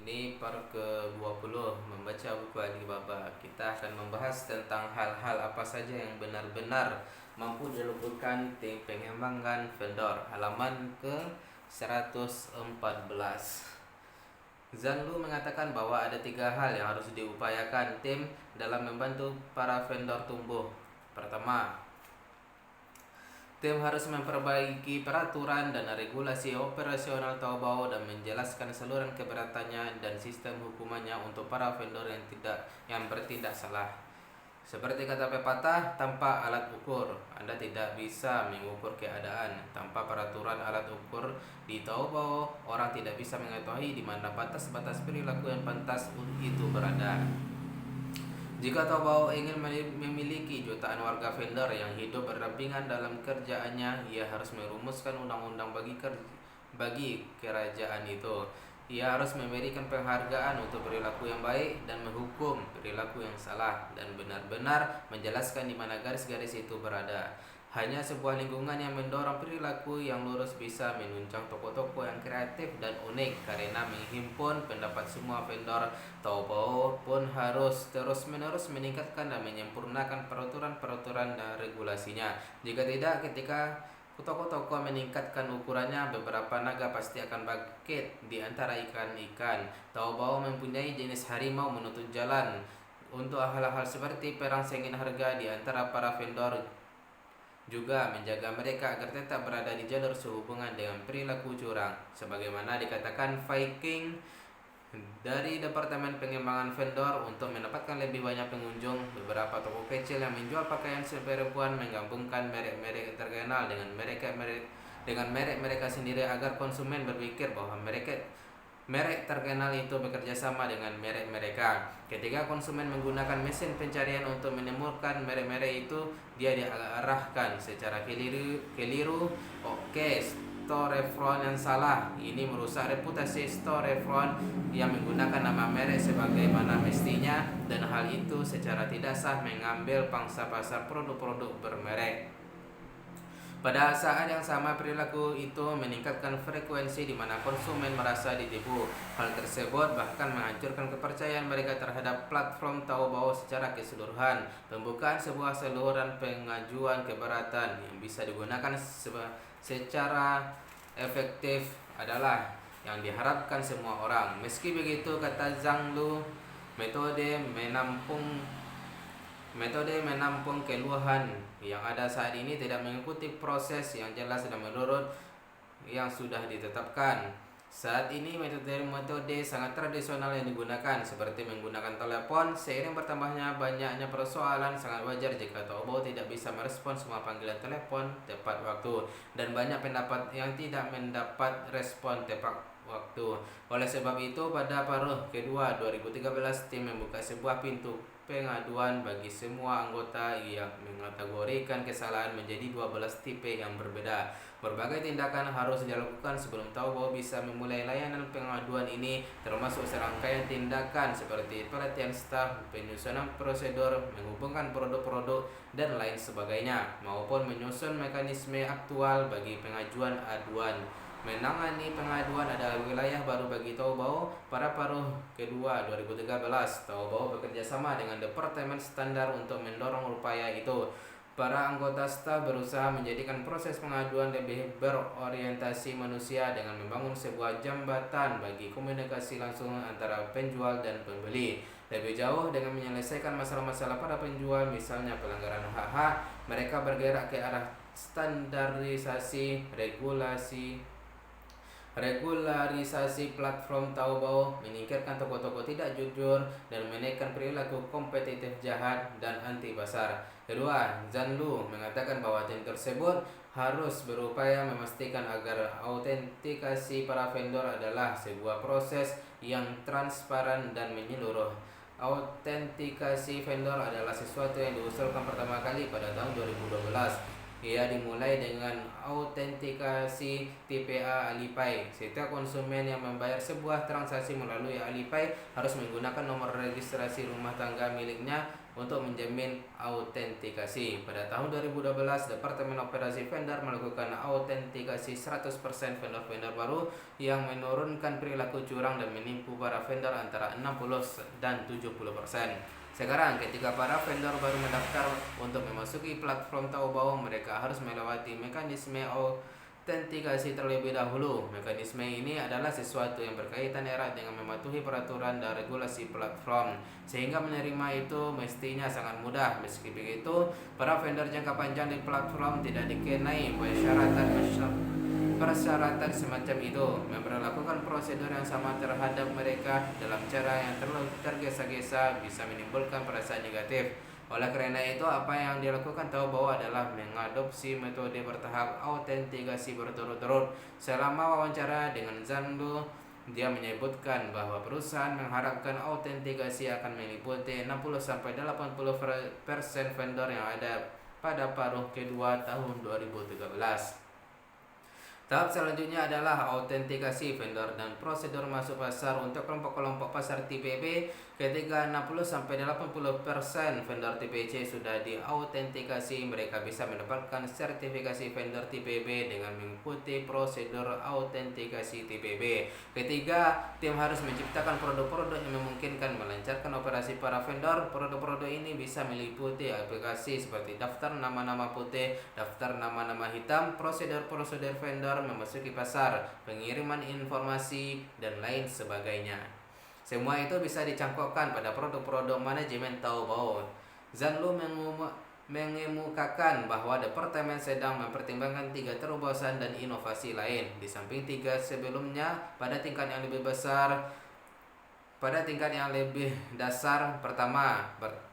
Ini part ke-20 membaca buku Alibaba. Kita akan membahas tentang hal-hal apa saja yang benar-benar mampu dilakukan tim pengembangan vendor. Halaman ke-114. Zhang Lu mengatakan bahwa ada 3 hal yang harus diupayakan tim dalam membantu para vendor tumbuh. Pertama, tim harus memperbaiki peraturan dan regulasi operasional Taobao dan menjelaskan seluruh keberatannya dan sistem hukumannya untuk para vendor yang bertindak salah. Seperti kata pepatah, tanpa alat ukur, Anda tidak bisa mengukur keadaan. Tanpa peraturan alat ukur di Taobao, orang tidak bisa mengetahui di mana batas-batas perilaku yang pantas itu berada. Jika Taobao ingin memiliki jutaan warga vendor yang hidup berdampingan dalam kerjaannya, ia harus merumuskan undang-undang bagi kerajaan itu. Ia harus memberikan penghargaan untuk perilaku yang baik dan menghukum perilaku yang salah dan benar-benar menjelaskan di mana garis-garis itu berada. Hanya sebuah lingkungan yang mendorong perilaku yang lurus bisa menunjang toko-toko yang kreatif dan unik. Karena menghimpun pendapat semua vendor, Taobao pun harus terus-menerus meningkatkan dan menyempurnakan peraturan-peraturan dan regulasinya. Jika tidak, ketika toko-toko meningkatkan ukurannya, beberapa naga pasti akan bangkit di antara ikan-ikan. Taobao mempunyai jenis harimau menutup jalan untuk hal-hal seperti perang saingan harga di antara para vendor, juga menjaga mereka agar tetap berada di jalur sehubungan dengan perilaku curang. Sebagaimana dikatakan Viking dari Departemen Pengembangan Vendor, untuk mendapatkan lebih banyak pengunjung, beberapa toko kecil yang menjual pakaian perempuan menggabungkan merek-merek terkenal dengan merek mereka sendiri agar konsumen berpikir bahwa merek terkenal itu bekerja sama dengan merek mereka. Ketika konsumen menggunakan mesin pencarian untuk menemukan merek-merek itu, dia diarahkan secara keliru. Oke, Storefront yang salah. Ini merusak reputasi Storefront yang menggunakan nama merek sebagaimana mestinya, dan hal itu secara tidak sah mengambil pangsa pasar produk-produk bermerek. Pada saat yang sama, perilaku itu meningkatkan frekuensi di mana konsumen merasa ditipu. Hal tersebut bahkan menghancurkan kepercayaan mereka terhadap platform Taobao secara keseluruhan. Pembukaan sebuah saluran pengajuan keberatan yang bisa digunakan secara efektif adalah yang diharapkan semua orang. Meski begitu, kata Zhang Lu, metode menampung keluhan yang ada saat ini tidak mengikuti proses yang jelas dan menurut yang sudah ditetapkan. Saat ini metode sangat tradisional yang digunakan, seperti menggunakan telepon. Seiring banyaknya persoalan, sangat wajar jika Taobao tidak bisa merespon semua panggilan telepon tepat waktu, dan banyak pendapat yang tidak mendapat respon tepat waktu. Oleh sebab itu, pada paruh kedua 2013, tim membuka sebuah pintu pengaduan bagi semua anggota yang mengategorikan kesalahan menjadi 12 tipe yang berbeda. Berbagai tindakan harus dilakukan sebelum Taobao bisa memulai layanan pengaduan ini, termasuk serangkaian tindakan seperti pelatihan staf, penyusunan prosedur, menghubungkan produk-produk, dan lain sebagainya, maupun menyusun mekanisme aktual bagi pengajuan aduan. Menangani pengaduan adalah wilayah baru bagi Taobao. Pada paruh kedua 2013, Taobao bekerja sama dengan Departemen Standar untuk mendorong upaya itu. Para anggota staf berusaha menjadikan proses pengaduan lebih berorientasi manusia dengan membangun sebuah jembatan bagi komunikasi langsung antara penjual dan pembeli. Lebih jauh, dengan menyelesaikan masalah-masalah para penjual, misalnya pelanggaran hak-hak, mereka bergerak ke arah standarisasi regularisasi platform Taobao, meningkatkan toko-toko tidak jujur, dan menekan perilaku kompetitif jahat dan anti pasar. Kedua, Zhang Lu mengatakan bahwa tim tersebut harus berupaya memastikan agar autentikasi para vendor adalah sebuah proses yang transparan dan menyeluruh. Autentikasi vendor adalah sesuatu yang diusulkan pertama kali pada tahun 2012. Ia dimulai dengan autentikasi tipe A Alipay. Setiap konsumen yang membayar sebuah transaksi melalui Alipay harus menggunakan nomor registrasi rumah tangga miliknya untuk menjamin autentikasi. Pada tahun 2012, Departemen Operasi Vendor melakukan autentikasi 100% vendor-vendor baru yang menurunkan perilaku curang dan menipu para vendor antara 60 dan 70%. Sekarang, ketika para vendor baru mendaftar untuk memasuki platform Taobao, mereka harus melewati mekanisme autentikasi terlebih dahulu. Mekanisme ini adalah sesuatu yang berkaitan erat dengan mematuhi peraturan dan regulasi platform, sehingga menerima itu mestinya sangat mudah. Meski begitu, para vendor jangka panjang di platform tidak dikenai persyaratan semacam itu, memperlakukan prosedur yang sama terhadap mereka dalam cara yang terlalu tergesa-gesa bisa menimbulkan perasaan negatif. Oleh karena itu, apa yang dilakukan Taobao adalah mengadopsi metode bertahap autentikasi berturut-turut. Selama wawancara dengan Zhang Lu, dia menyebutkan bahwa perusahaan mengharapkan autentikasi akan meliputi 60-80% vendor yang ada pada paruh kedua tahun 2013. Tahap selanjutnya adalah autentikasi vendor dan prosedur masuk pasar untuk kelompok-kelompok pasar TPB. Ketika 60-80% vendor TPC sudah diautentikasi, mereka bisa mendapatkan sertifikasi vendor TPB dengan mengikuti prosedur autentikasi TPB. Ketiga, tim harus menciptakan produk-produk yang memungkinkan melancarkan operasi para vendor. Produk-produk ini bisa meliputi aplikasi seperti daftar nama-nama putih, daftar nama-nama hitam, prosedur-prosedur vendor memasuki pasar, pengiriman informasi, dan lain sebagainya. Semua itu bisa dicangkokkan pada produk-produk manajemen Taobao. Zhang Lu mengemukakan bahwa departemen sedang mempertimbangkan 3 terobosan dan inovasi lain, di samping 3 sebelumnya pada tingkat yang lebih besar. Pada tingkat yang lebih dasar, pertama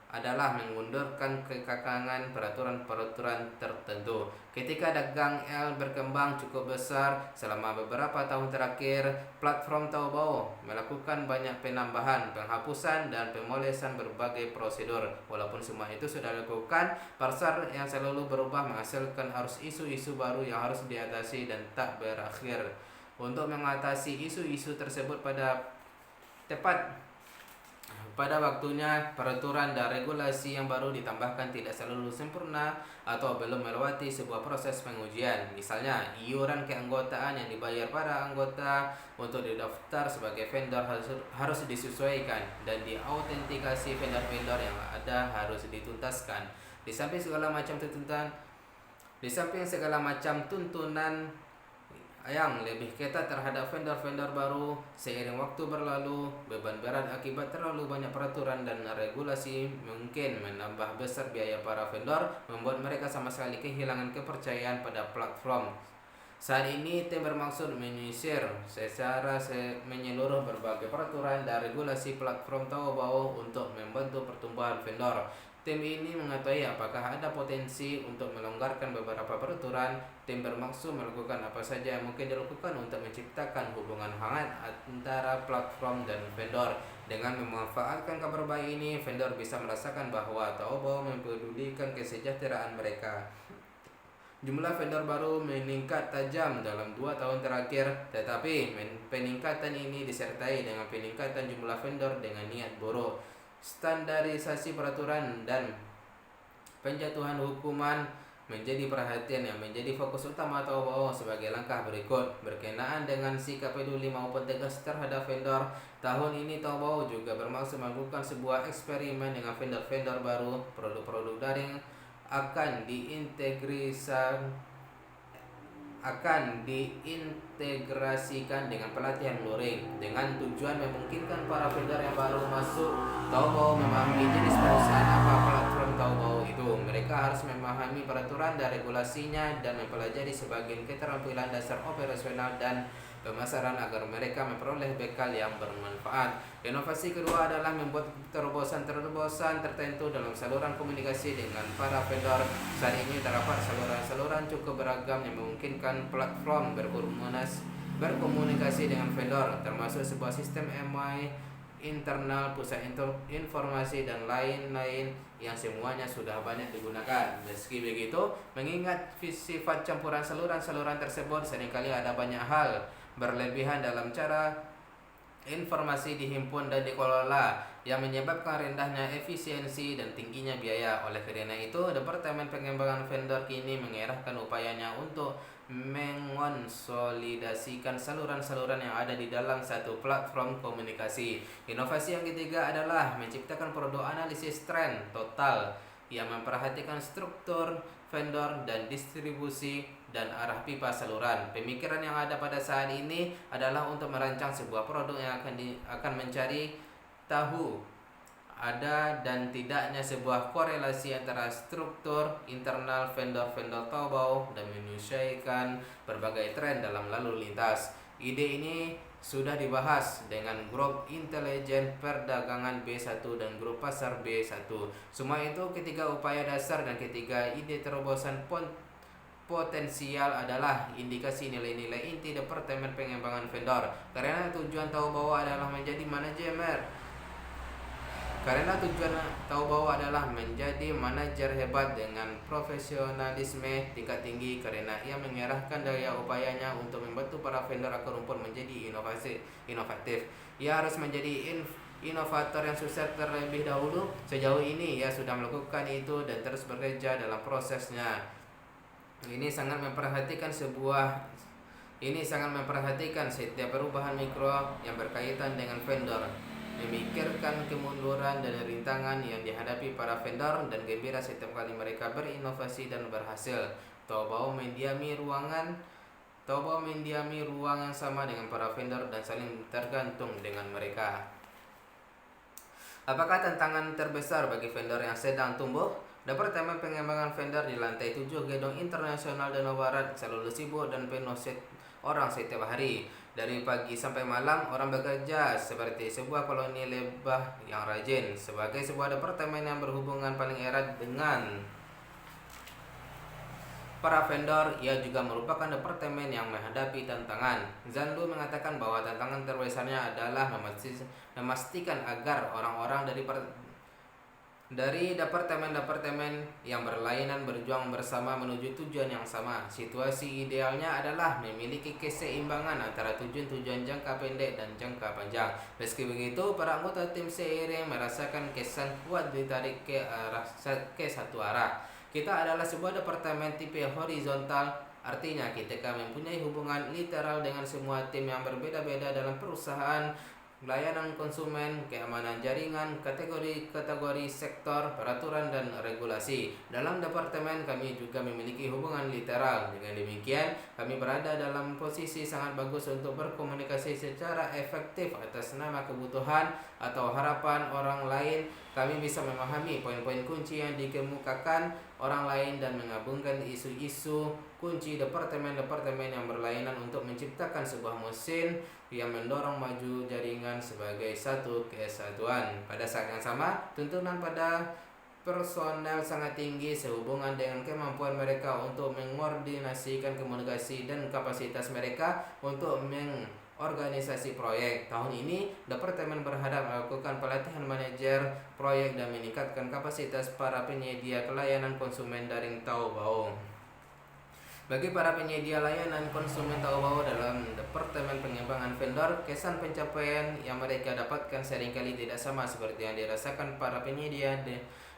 adalah mengundurkan kekakangan peraturan-peraturan tertentu. Ketika dagang L berkembang cukup besar selama beberapa tahun terakhir, platform Taobao melakukan banyak penambahan, penghapusan, dan pemolesan berbagai prosedur. Walaupun semua itu sudah dilakukan, pasar yang selalu berubah menghasilkan arus isu-isu baru yang harus diatasi dan tak berakhir. Untuk mengatasi isu-isu tersebut pada waktunya, peraturan dan regulasi yang baru ditambahkan tidak selalu sempurna atau belum melewati sebuah proses pengujian. Misalnya, iuran keanggotaan yang dibayar para anggota untuk didaftar sebagai vendor harus disesuaikan, dan diautentikasi vendor-vendor yang ada harus dituntaskan. Di samping segala macam tuntunan yang lebih ketat terhadap vendor-vendor baru, seiring waktu berlalu, beban berat akibat terlalu banyak peraturan dan regulasi mungkin menambah besar biaya para vendor, membuat mereka sama sekali kehilangan kepercayaan pada platform. Saat ini, tim bermaksud menyisir secara menyeluruh berbagai peraturan dan regulasi platform Taobao untuk membantu pertumbuhan vendor. Tim ini mengetahui apakah ada potensi untuk melonggarkan beberapa peraturan. Tim bermaksud melakukan apa saja yang mungkin dilakukan untuk menciptakan hubungan hangat antara platform dan vendor. Dengan memanfaatkan kabar baik ini, vendor bisa merasakan bahwa Taobao mempedulikan kesejahteraan mereka. Jumlah vendor baru meningkat tajam dalam 2 tahun terakhir, tetapi peningkatan ini disertai dengan peningkatan jumlah vendor dengan niat buruk. Standarisasi peraturan dan penjatuhan hukuman menjadi perhatian yang menjadi fokus utama Taobao sebagai langkah berikut. Berkenaan dengan sikap peduli maupun tegas terhadap vendor, tahun ini Taobao juga bermaksud melakukan sebuah eksperimen dengan vendor-vendor baru. Produk-produk daring akan diintegrasikan dengan pelatihan luring dengan tujuan memungkinkan para vendor yang baru masuk Taobao memahami jenis perusahaan apa platform Taobao itu. Mereka harus memahami peraturan dan regulasinya dan mempelajari sebagian keterampilan dasar operasional dan pemasaran agar mereka memperoleh bekal yang bermanfaat. Inovasi kedua adalah membuat terobosan-terobosan tertentu dalam saluran komunikasi dengan para vendor. Saat ini terdapat saluran-saluran cukup beragam yang memungkinkan platform berkomunikasi dengan vendor, termasuk sebuah sistem MI internal, pusat informasi, dan lain-lain yang semuanya sudah banyak digunakan. Meski begitu, mengingat sifat campuran saluran-saluran tersebut, seringkali ada banyak hal berlebihan dalam cara informasi dihimpun dan dikelola yang menyebabkan rendahnya efisiensi dan tingginya biaya. Oleh karena itu, Departemen Pengembangan Vendor kini mengerahkan upayanya untuk mengonsolidasikan saluran-saluran yang ada di dalam satu platform komunikasi. Inovasi yang ketiga adalah menciptakan produk analisis tren total yang memperhatikan struktur vendor dan distribusi dan arah pipa saluran. Pemikiran yang ada pada saat ini adalah untuk merancang sebuah produk yang akan mencari tahu ada dan tidaknya sebuah korelasi antara struktur internal vendor-vendor Taobao dan menyesuaikan berbagai tren dalam lalu lintas. Ide ini sudah dibahas dengan grup intelijen perdagangan B1 dan grup pasar B1. Semua itu ketiga upaya dasar dan ketiga ide terobosan potensial adalah indikasi nilai-nilai inti Departemen Pengembangan Vendor. Karena tujuan Taobao adalah menjadi manajer hebat dengan profesionalisme tingkat tinggi, karena ia mengerahkan daya upayanya untuk membantu para vendor akar rumput menjadi inovatif. Ia harus menjadi inovator yang sukses terlebih dahulu. Sejauh ini ia sudah melakukan itu dan terus bekerja dalam prosesnya. Ini sangat memperhatikan setiap perubahan mikro yang berkaitan dengan vendor, memikirkan kemunduran dan rintangan yang dihadapi para vendor, dan gembira setiap kali mereka berinovasi dan berhasil. Taobao mendiami ruang yang sama dengan para vendor dan saling tergantung dengan mereka. Apakah tantangan terbesar bagi vendor yang sedang tumbuh? Departemen Pengembangan Vendor di lantai 7 Gedung Internasional Danau Barat selalu sibuk dan penuh orang setiap hari. Dari pagi sampai malam, orang bekerja seperti sebuah koloni lebah yang rajin. Sebagai sebuah departemen yang berhubungan paling erat dengan para vendor, ia juga merupakan departemen yang menghadapi tantangan. Zhang Lu mengatakan bahwa tantangan terbesarnya adalah memastikan agar orang-orang dari departemen-departemen yang berlainan berjuang bersama menuju tujuan yang sama. Situasi idealnya adalah memiliki keseimbangan antara tujuan-tujuan jangka pendek dan jangka panjang. Meski begitu, para anggota tim seiring merasakan kesan kuat ditarik ke satu arah. Kita adalah sebuah departemen tipe horizontal, artinya kita mempunyai hubungan literal dengan semua tim yang berbeda-beda dalam perusahaan, layanan konsumen, keamanan jaringan, kategori sektor, peraturan dan regulasi. Dalam departemen kami juga memiliki hubungan literal. Dengan demikian, kami berada dalam posisi sangat bagus untuk berkomunikasi secara efektif atas nama kebutuhan atau harapan orang lain. Kami bisa memahami poin-poin kunci yang dikemukakan orang lain dan menggabungkan isu-isu kunci departemen-departemen yang berlainan untuk menciptakan sebuah mesin yang mendorong maju jaringan sebagai satu kesatuan. Pada saat yang sama, tuntunan pada personel sangat tinggi sehubungan dengan kemampuan mereka untuk mengordinasikan komunikasi dan kapasitas mereka untuk mengorganisasi proyek. Tahun ini, departemen berharap melakukan pelatihan manajer proyek dan meningkatkan kapasitas para penyedia layanan konsumen daring Taobao. Bagi para penyedia layanan konsumen Taobao dalam Departemen Pengembangan Vendor, kesan pencapaian yang mereka dapatkan seringkali tidak sama seperti yang dirasakan para penyedia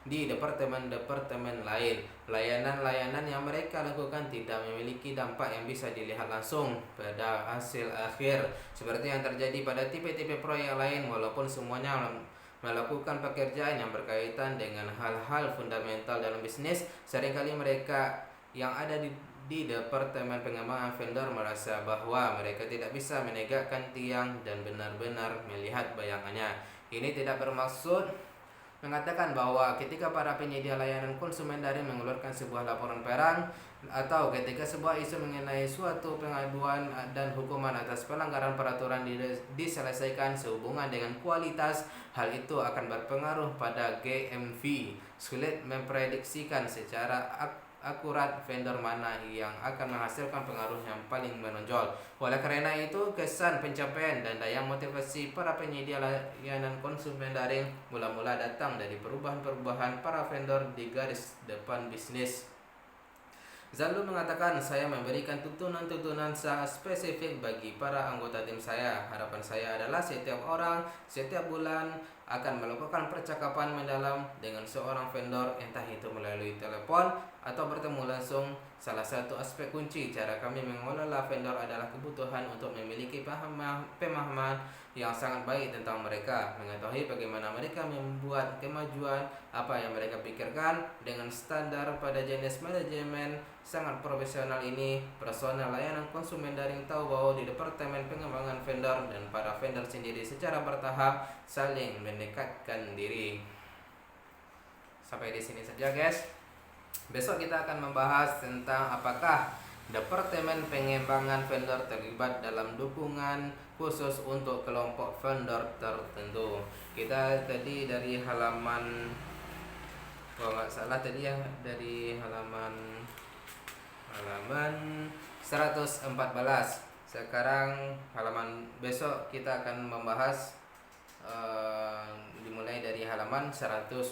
di departemen-departemen lain. Layanan-layanan yang mereka lakukan tidak memiliki dampak yang bisa dilihat langsung pada hasil akhir, seperti yang terjadi pada tipe-tipe proyek lain. Walaupun semuanya melakukan pekerjaan yang berkaitan dengan hal-hal fundamental dalam bisnis, seringkali mereka yang ada di Departemen Pengembangan Vendor merasa bahwa mereka tidak bisa menegakkan tiang dan benar-benar melihat bayangannya. Ini tidak bermaksud mengatakan bahwa ketika para penyedia layanan konsumen daring mengeluarkan sebuah laporan perang atau ketika sebuah isu mengenai suatu pengaduan dan hukuman atas pelanggaran peraturan diselesaikan sehubungan dengan kualitas, hal itu akan berpengaruh pada GMV. Sulit memprediksikan secara akurat vendor mana yang akan menghasilkan pengaruh yang paling menonjol. Oleh karena itu, kesan pencapaian dan daya motivasi para penyedia layanan konsumen daring mula-mula datang dari perubahan-perubahan para vendor di garis depan bisnis. Zalul mengatakan, saya memberikan tuntunan-tuntunan sangat spesifik bagi para anggota tim saya. Harapan saya adalah setiap orang, setiap bulan akan melakukan percakapan mendalam dengan seorang vendor, entah itu melalui telepon atau bertemu langsung. Salah satu aspek kunci cara kami mengelola vendor adalah kebutuhan untuk memiliki pemahaman yang sangat baik tentang mereka, mengetahui bagaimana mereka membuat kemajuan, apa yang mereka pikirkan. Dengan standar pada jenis manajemen sangat profesional ini, personel layanan konsumen daring tahu bahwa di departemen pengembangan vendor dan para vendor sendiri secara bertahap saling mendekatkan diri. Sampai di sini saja guys. Besok kita akan membahas tentang apakah Departemen Pengembangan Vendor terlibat dalam dukungan khusus untuk kelompok vendor tertentu. Kita tadi dari halaman, kalau nggak salah tadi ya, dari halaman 114. Sekarang besok kita akan membahas dimulai dari halaman 121.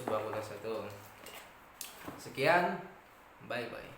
Sekian, bye bye.